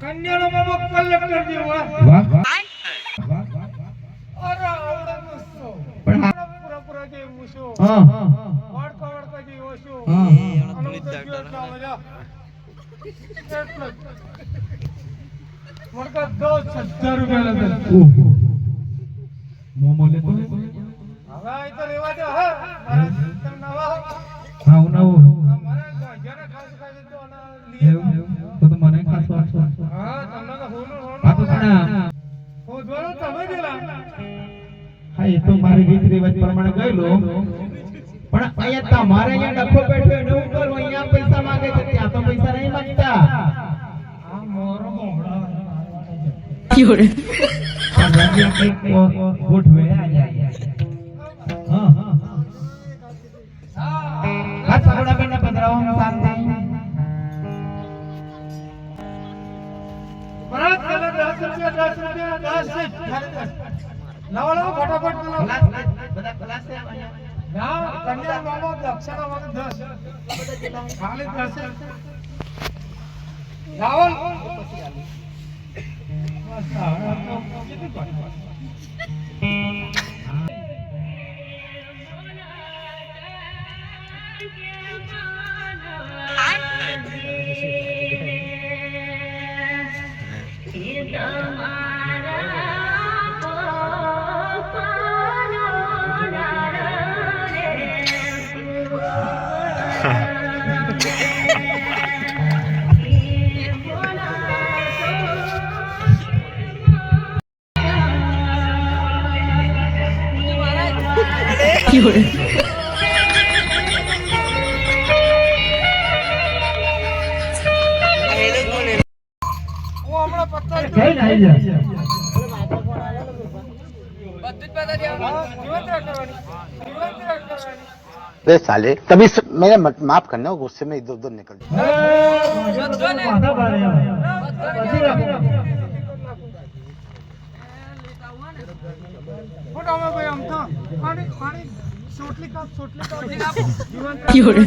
કન્યાનો મામો કલેક્ટર જેવો વાહ વાહ અરે આવડે મસ્તો પણ પૂરા જે મુસો હા વાડકા જે ઓશો હા મને 10,000 રૂપિયા લાગે ઓહો મોમો લે તો હવે આ તો રેવા દે હા મારા તમ નવા હા નવો મારા જેને ખાસ તો આના લીએ તો મને ખાસ વાસો હા તમને તો હોનો આ તો પણ હો દોરો તમે દેલા હા એ તો મારી રીત રિવાજ પ્રમાણે ગયેલો પણ અહીંયા તમારે અહીંયા ડખો બેઠો ને ઉપર અહીંયા પૈસા માંગે છે ત્યાં તો પૈસા નહીં માંગતા આ મોરો મોહડા ક્યોરે ગોઠવે આ જાય હા હા થોડા બેન પધરાવો શાંતિ પરત 10 રૂપિયા લાવો લાવો ફટાફટ બધા ક્લાસ છે ના કન્યા મામો દક્ષિણા માં 10 ખાલી 10 લાવો Fiore. अरे साले तभी मेरे माफ करना गुस्से में इधर उधर निकल Fiore.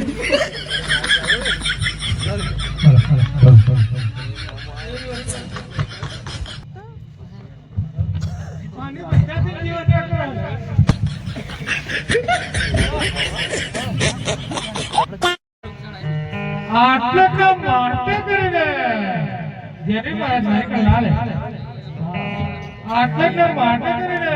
આટલે કામ મારતે કરીને જેની પાસે સાયકલ લાલે આટલે કામ મારતે કરીને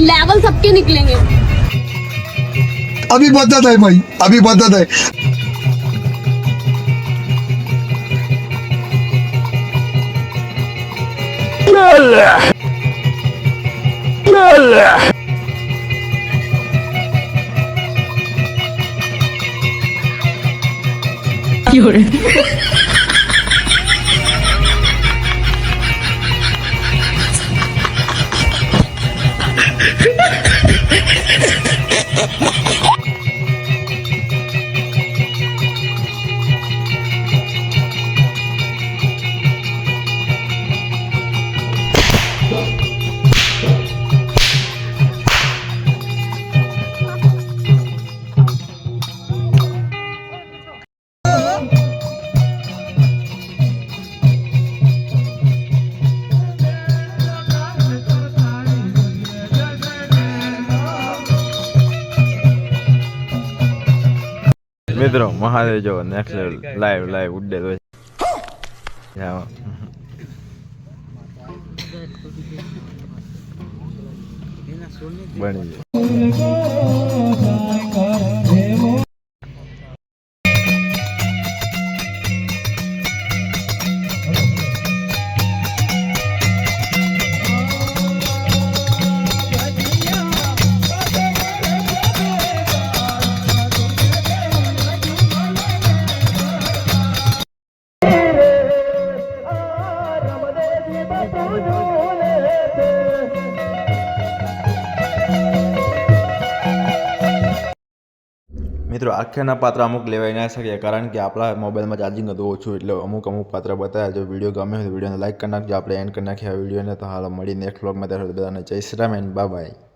लेवल सबके निकलेंगे अभी बदत है भाई अभी बदत है Fiore. મિત્રો મહાદેવ જો નેક્સ્ટ લેવલ લાઈવ ઉડે તો બની મિત્રો આખેના પાત્ર અમુક લેવાઈ ના શકે કારણ કે આપણા મોબાઈલમાં ચાર્જિંગ હતું ઓછું એટલે અમુક પાત્ર બતાવ્યા. જો વિડીયો ગમે હોય તો વિડીયોને લાઈક કરી નાખજો. આપણે એન્ડ કરી નાખીએ આ વિડીયોને. તો હાલ મળી નેક્સ્ટ વ્લોગમાં. ત્યારે બધાને જય Shri Ram and bye bye.